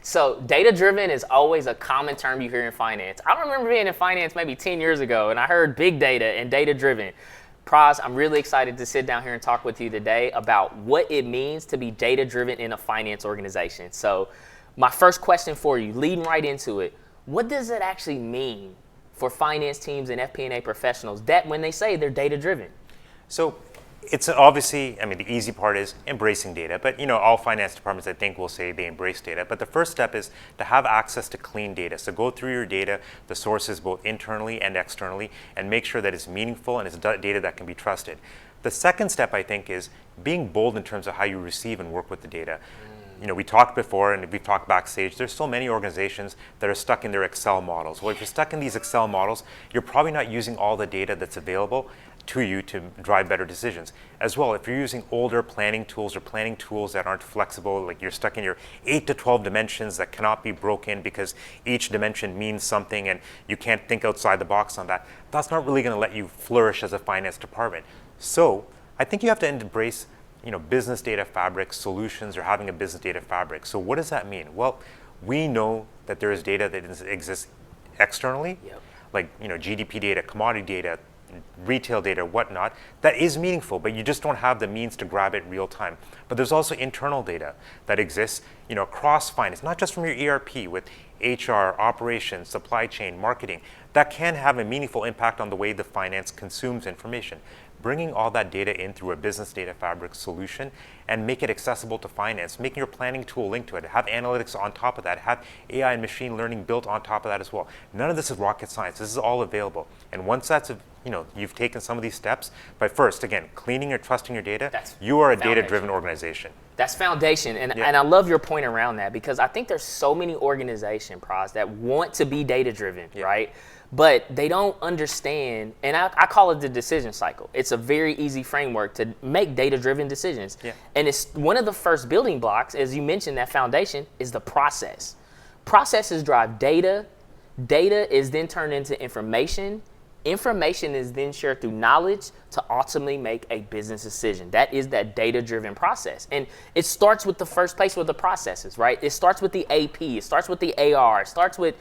So data-driven is always a common term you hear in finance. I remember being in finance maybe 10 years ago, and I heard big data and data-driven. Pras, I'm really excited to sit down here and talk with you today about what it means to be data-driven in a finance organization. So my first question for you, leading right into it, what does it actually mean for finance teams and FP&A professionals that when they say they're data-driven? So it's obviously, the easy part is embracing data, but all finance departments I think will say they embrace data. But the first step is to have access to clean data. So go through your data, the sources both internally and externally, and make sure that it's meaningful and it's data that can be trusted. The second step I think is being bold in terms of how you receive and work with the data. We talked before and we've talked backstage, there's so many organizations that are stuck in their Excel models. Well, if you're stuck in these Excel models, you're probably not using all the data that's available to you to drive better decisions. As well, if you're using older planning tools or planning tools that aren't flexible, like you're stuck in your 8 to 12 dimensions that cannot be broken because each dimension means something and you can't think outside the box on that, that's not really going to let you flourish as a finance department. So I think you have to embrace business data fabric solutions or having a business data fabric. So what does that mean? Well, we know that there is data that exists externally, like GDP data, commodity data, retail data, whatnot, that is meaningful, but you just don't have the means to grab it real time. But there's also internal data that exists, across finance, not just from your ERP, with HR, operations, supply chain, marketing, that can have a meaningful impact on the way the finance consumes information. Bringing all that data in through a business data fabric solution and make it accessible to finance, making your planning tool linked to it, have analytics on top of that, have AI and machine learning built on top of that as well. None of this is rocket science. This is all available. And once that's, you've taken some of these steps, but first, again, cleaning or trusting your data, you are a data-driven organization. That's foundation. And I love your point around that because I think there's so many organizations, Pras, that want to be data-driven, right? But they don't understand, and I call it the decision cycle. It's a very easy framework to make data-driven decisions. And it's one of the first building blocks, as you mentioned, that foundation, is the process. Processes drive data. Data is then turned into information. Information is then shared through knowledge to ultimately make a business decision. That is that data-driven process. And it starts with the first place with the processes, right? It starts with the AP, it starts with the AR, it starts with,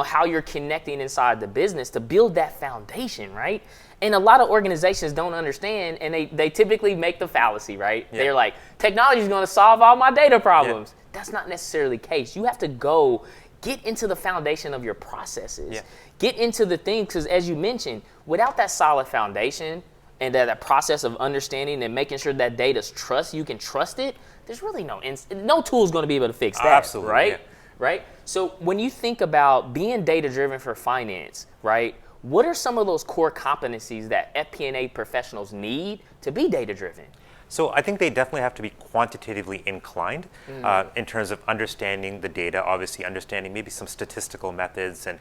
how you're connecting inside the business to build that foundation, right? And a lot of organizations don't understand, and they typically make the fallacy, right? They're like, technology is going to solve all my data problems. That's not necessarily the case. You have to go get into the foundation of your processes. Get into the things, because as you mentioned, without that solid foundation and that process of understanding and making sure that data's you can trust it, there's really no tool is going to be able to fix that. Absolutely, right? Right? So when you think about being data-driven for finance, right, what are some of those core competencies that FP&A professionals need to be data-driven? So I think they definitely have to be quantitatively inclined in terms of understanding the data, obviously understanding maybe some statistical methods and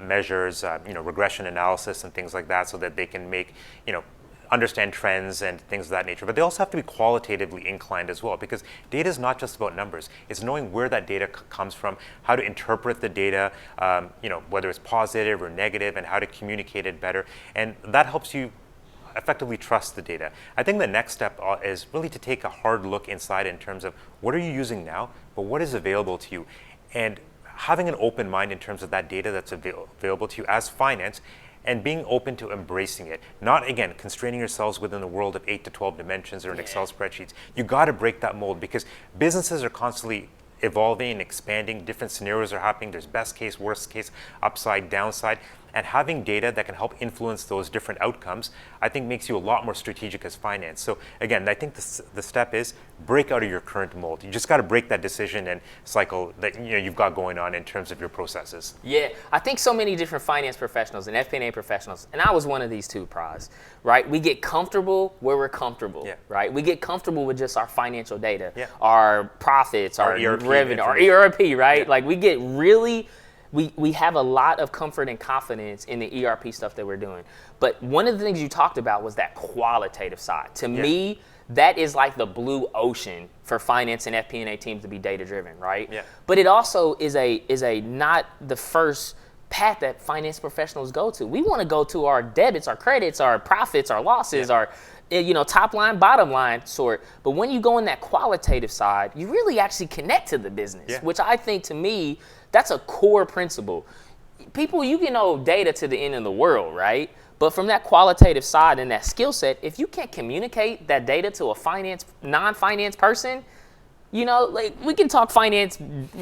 measures, regression analysis and things like that so that they can make, understand trends and things of that nature. But they also have to be qualitatively inclined as well because data is not just about numbers. It's knowing where that data comes from, how to interpret the data, whether it's positive or negative and how to communicate it better. And that helps you effectively trust the data. I think the next step is really to take a hard look inside in terms of what are you using now, but what is available to you? And having an open mind in terms of that data that's available to you as finance and being open to embracing it. Not, again, constraining yourselves within the world of 8 to 12 dimensions or in Excel spreadsheets. You got to break that mold because businesses are constantly evolving and expanding. Different scenarios are happening. There's best case, worst case, upside, downside. And having data that can help influence those different outcomes, I think makes you a lot more strategic as finance. So again, I think the step is break out of your current mold. You just got to break that decision and cycle that you've got going on in terms of your processes. Yeah, I think so many different finance professionals and FP&A professionals, and I was one of these too, Pras, right? We get comfortable where we're comfortable, right? We get comfortable with just our financial data, our profits, our revenue, our ERP, right? Like we get really... We have a lot of comfort and confidence in the ERP stuff that we're doing. But one of the things you talked about was that qualitative side. To me, that is like the blue ocean for finance and FP&A teams to be data-driven, right? But it also is a not the first path that finance professionals go to. We want to go to our debits, our credits, our profits, our losses, our top line, bottom line sort. But when you go in that qualitative side, you really actually connect to the business, which I think, to me, that's a core principle. People, you can know data to the end of the world, right? But from that qualitative side and that skill set, if you can't communicate that data to a non-finance person, like, we can talk finance,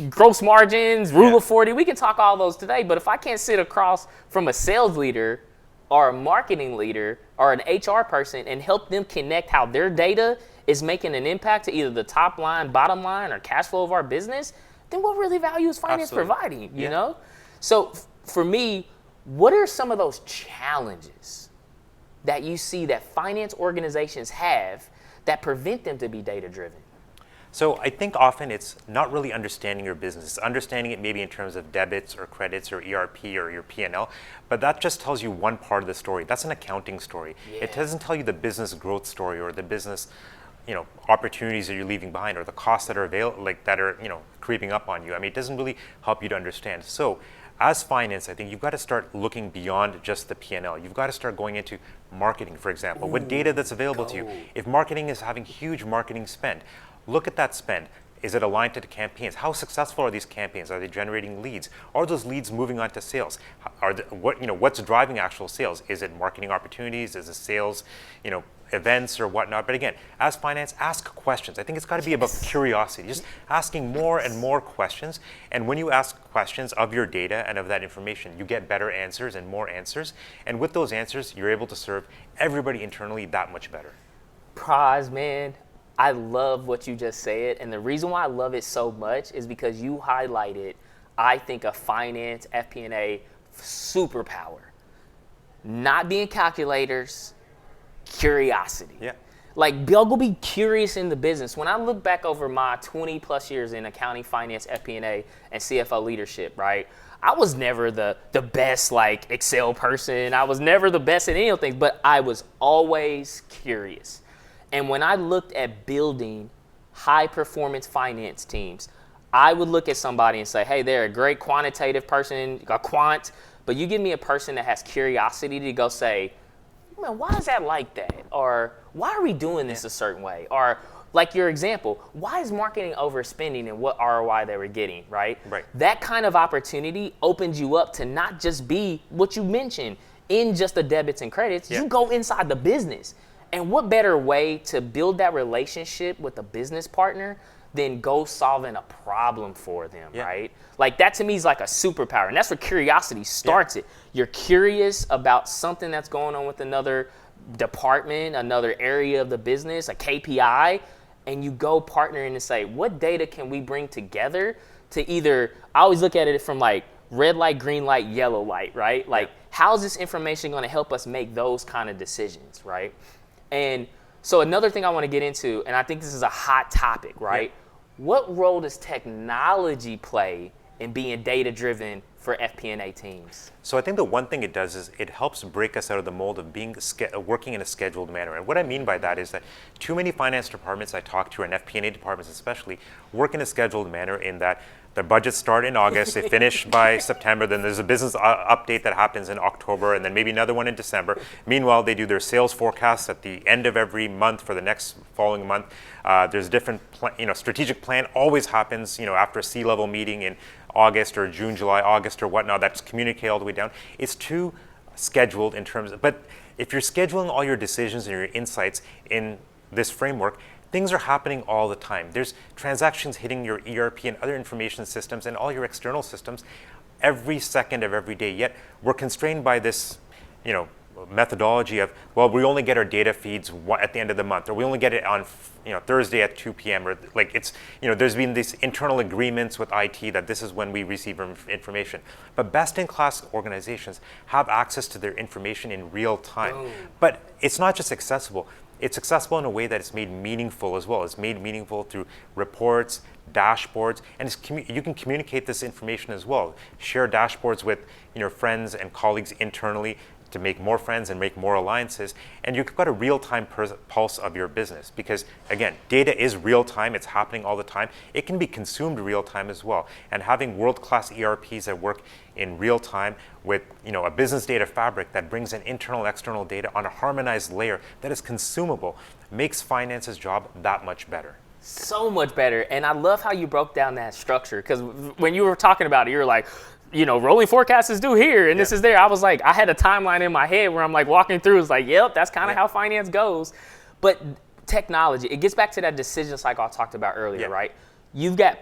gross margins, rule of 40, we can talk all those today. But if I can't sit across from a sales leader or a marketing leader or an HR person and help them connect how their data is making an impact to either the top line, bottom line, or cash flow of our business, then what really value is finance providing, you know? So for me, what are some of those challenges that you see that finance organizations have that prevent them to be data-driven? So I think often it's not really understanding your business. It's understanding it maybe in terms of debits or credits or ERP or your P&L, but that just tells you one part of the story. That's an accounting story. It doesn't tell you the business growth story or the business, opportunities that you're leaving behind or the costs that are creeping up on you. I mean, it doesn't really help you to understand. So as finance, I think you've got to start looking beyond just the P&L. You've got to start going into marketing, for example, with data that's available to you. If marketing is having huge marketing spend, look at that spend. Is it aligned to the campaigns? How successful are these campaigns? Are they generating leads? Are those leads moving on to sales? What's driving actual sales? Is it marketing opportunities? Is it sales, events or whatnot? But again, as finance, ask questions. I think it's got to be about curiosity, just asking more and more questions. And when you ask questions of your data and of that information, you get better answers and more answers. And with those answers, you're able to serve everybody internally that much better. Pras, man, I love what you just said. And the reason why I love it so much is because you highlighted, I think, a finance FP&A superpower. Not being calculators, curiosity. Yeah. Like, go be curious in the business. When I look back over my 20 plus years in accounting, finance, FP&A, and CFO leadership, right? I was never the best, like, Excel person. I was never the best at any of things, but I was always curious. And when I looked at building high performance finance teams, I would look at somebody and say, hey, they're a great quantitative person, a quant, but you give me a person that has curiosity to go say, man, why is that like that? Or why are we doing this a certain way? Or like your example, why is marketing overspending and what ROI they were getting, right? That kind of opportunity opens you up to not just be what you mentioned in just the debits and credits. You go inside the business. And what better way to build that relationship with a business partner than go solving a problem for them, right? Like, that to me is like a superpower. And that's where curiosity starts it. You're curious about something that's going on with another department, another area of the business, a KPI, and you go partnering and say, what data can we bring together to either, I always look at it from like red light, green light, yellow light, right? Like, how's this information going to help us make those kind of decisions, right? And so another thing I want to get into, and I think this is a hot topic, right? What role does technology play in being data-driven for FP&A teams? So I think the one thing it does is it helps break us out of the mold of being working in a scheduled manner. And what I mean by that is that too many finance departments I talk to, and FP&A departments especially, work in a scheduled manner in that their budgets start in August, they finish by September, then there's a business update that happens in October, and then maybe another one in December. Meanwhile, they do their sales forecasts at the end of every month for the next following month. There's a different strategic plan always happens, after a C-level meeting in August or June, July, August or whatnot, that's communicated all the way down. It's too scheduled in terms of, but if you're scheduling all your decisions and your insights in this framework, things are happening all the time. There's transactions hitting your ERP and other information systems and all your external systems every second of every day. Yet we're constrained by this, methodology of, well, we only get our data feeds at the end of the month, or we only get it on, Thursday at 2 p.m. Or like it's, there's been these internal agreements with IT that this is when we receive information. But best-in-class organizations have access to their information in real time. But it's not just accessible. It's accessible in a way that it's made meaningful as well. It's made meaningful through reports, dashboards, and you can communicate this information as well. Share dashboards with friends and colleagues internally to make more friends and make more alliances. And you've got a real-time pulse of your business because, again, data is real-time. It's happening all the time. It can be consumed real-time as well. And having world-class ERPs that work in real-time with a business data fabric that brings in internal and external data on a harmonized layer that is consumable makes finance's job that much better. So much better. And I love how you broke down that structure, because when you were talking about it, you were like, rolling forecasts is due here and this is there. I was like, I had a timeline in my head where I'm like walking through. It's like, yep, that's kind of how finance goes. But technology, it gets back to that decision cycle I talked about earlier, right? You've got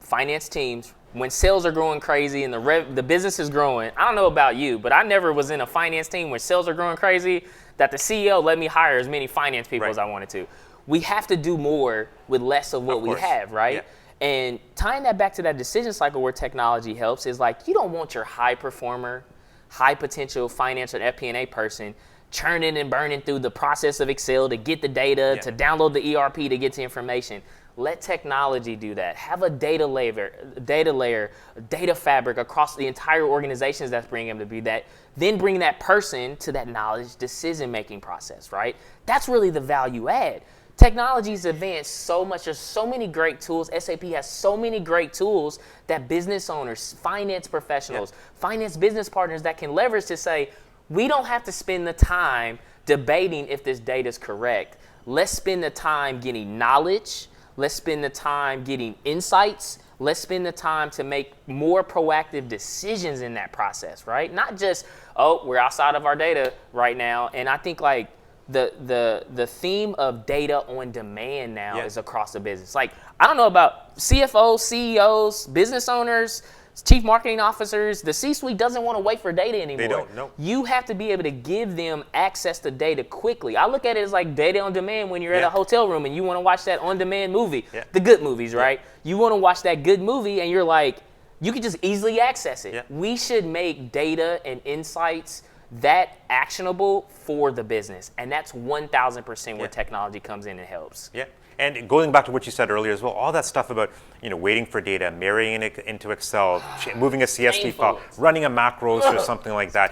finance teams. When sales are growing crazy and the business is growing, I don't know about you, but I never was in a finance team where sales are growing crazy that the CEO let me hire as many finance people as I wanted to. We have to do more with less of what we have, right? Yeah. And tying that back to that decision cycle where technology helps is like, you don't want your high performer, high potential finance and FP&A person churning and burning through the process of Excel to get the data, to download the ERP to get to information. Let technology do that. Have a data layer, data fabric across the entire organizations that's bringing them to be that. Then bring that person to that knowledge decision-making process, right? That's really the value add. Technology's advanced so much. There's so many great tools. SAP has so many great tools that business owners, finance professionals, finance business partners that can leverage to say, we don't have to spend the time debating if this data is correct. Let's spend the time getting knowledge. Let's spend the time getting insights. Let's spend the time to make more proactive decisions in that process, right? Not just, we're outside of our data right now. And I think like the theme of data on demand now is across the business. Like, I don't know about CFOs, CEOs, business owners, chief marketing officers. The C-suite doesn't want to wait for data anymore. They don't, no. You have to be able to give them access to data quickly. I look at it as like data on demand when you're at a hotel room and you want to watch that on-demand movie, the good movies, right? You want to watch that good movie and you're like, you can just easily access it. We should make data and insights that actionable for the business. And that's 1,000% where technology comes in and helps. Yeah. And going back to what you said earlier as well, all that stuff about waiting for data, marrying it into Excel, moving a CSV file, running a macros or something like that,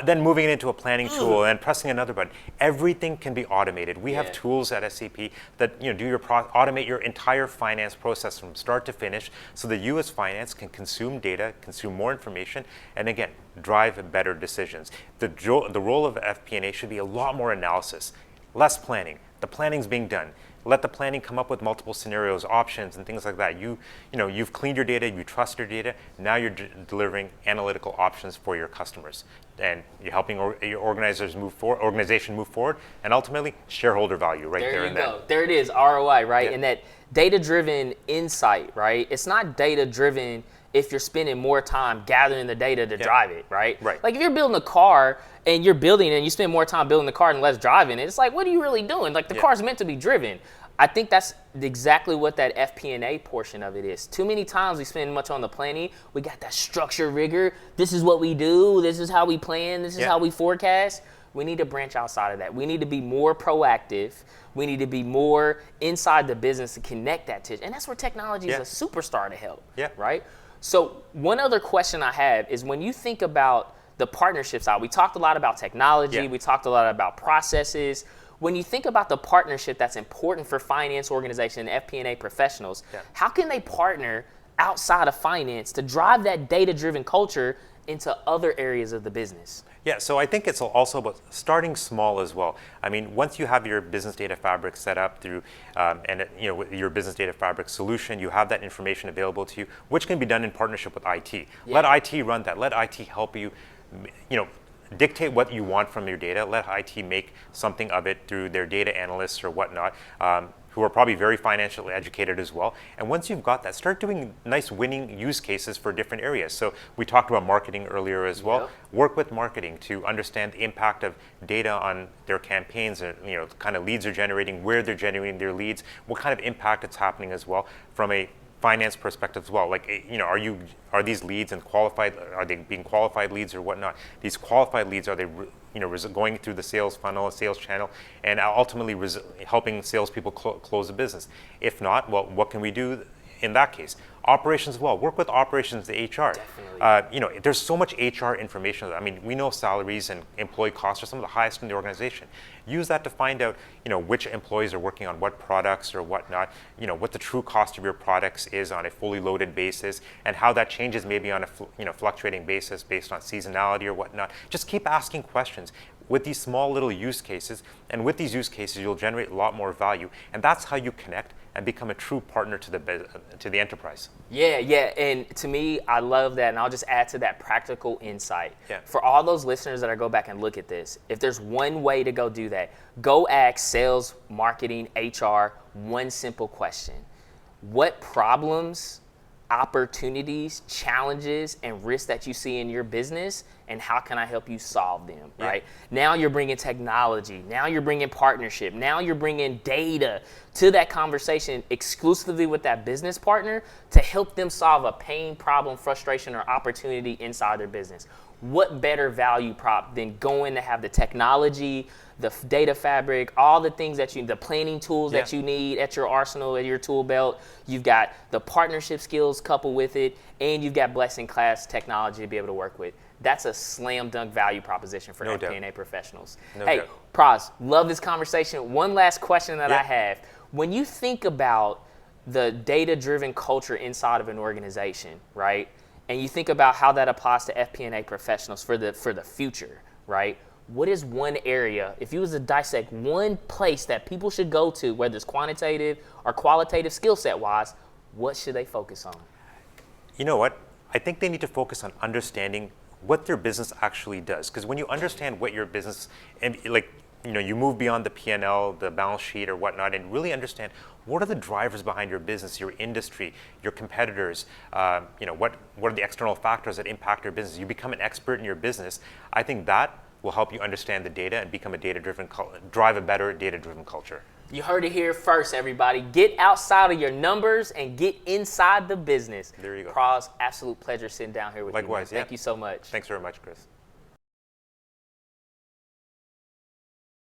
then moving it into a planning tool and pressing another button. Everything can be automated. We have tools at SAP that automate your entire finance process from start to finish, so that you as finance can consume data, consume more information, and again, drive better decisions. The role of FP&A should be a lot more analysis, less planning. The planning's being done. Let the planning come up with multiple scenarios, options, and things like that. You've cleaned your data, you trust your data. Now you're delivering analytical options for your customers, and you're helping your organization move forward, and ultimately shareholder value right there and then. There it is, ROI, right? And that data-driven insight, right? It's not data-driven if you're spending more time gathering the data to drive it, right? Like if you're building a car and you're building it and you spend more time building the car and less driving it, it's like, what are you really doing? Like the car's meant to be driven. I think that's exactly what that FP&A portion of it is. Too many times we spend much on the planning. We got that structure rigor. This is what we do. This is how we plan. This is how we forecast. We need to branch outside of that. We need to be more proactive. We need to be more inside the business to connect that to, and that's where technology is a superstar to help, right? So one other question I have is when you think about the partnership side, we talked a lot about technology. We talked a lot about processes. When you think about the partnership that's important for finance organization and FP&A professionals, how can they partner outside of finance to drive that data-driven culture into other areas of the business? Yeah, so I think it's also about starting small as well. I mean, once you have your business data fabric set up through, with your business data fabric solution, you have that information available to you, which can be done in partnership with IT. Let IT run that. Let IT help you, dictate what you want from your data. Let IT make something of it through their data analysts or whatnot, who are probably very financially educated as well. And once you've got that, start doing nice winning use cases for different areas. So we talked about marketing earlier as well. Work with marketing to understand the impact of data on their campaigns, and the kind of leads they're generating, where they're generating their leads, what kind of impact it's happening as well from a finance perspective as well. Like, are these leads and qualified? Are they being qualified leads or whatnot? These qualified leads, are they going through the sales funnel, sales channel, and ultimately helping salespeople close the business? If not, well, what can we do in that case. Operations as well. Work with operations, the HR. Definitely. There's so much HR information. I mean, we know salaries and employee costs are some of the highest in the organization. Use that to find out, which employees are working on what products or whatnot. What the true cost of your products is on a fully loaded basis, and how that changes maybe on a fluctuating basis based on seasonality or whatnot. Just keep asking questions with these small little use cases, and with these use cases, you'll generate a lot more value, and that's how you connect and become a true partner to the enterprise. Yeah, and to me, I love that, and I'll just add to that practical insight. Yeah. For all those listeners that are go back and look at this, if there's one way to go do that, go ask sales, marketing, HR one simple question. What problems, opportunities, challenges, and risks that you see in your business, and how can I help you solve them, right? Now you're bringing technology, now you're bringing partnership, now you're bringing data to that conversation exclusively with that business partner to help them solve a pain, problem, frustration, or opportunity inside their business. What better value prop than going to have the technology, the data fabric, all the things the planning tools that you need at your arsenal, at your tool belt. You've got the partnership skills coupled with it, and you've got best-in-class technology to be able to work with. That's a slam dunk value proposition for FP&A professionals. Hey, Pras, love this conversation. One last question that I have. When you think about the data-driven culture inside of an organization, right, and you think about how that applies to FP&A professionals for the future, right, what is one area, if you was to dissect one place that people should go to, whether it's quantitative or qualitative skill set wise, what should they focus on? You know what? I think they need to focus on understanding what their business actually does. Because when you understand what your business, and you move beyond the P&L, the balance sheet or whatnot, and really understand what are the drivers behind your business, your industry, your competitors, what are the external factors that impact your business. You become an expert in your business. I think that will help you understand the data and become drive a better data-driven culture. You heard it here first, everybody. Get outside of your numbers and get inside the business. There you go. Pras, absolute pleasure sitting down here with you. Likewise, Thank you so much. Thanks very much, Chris.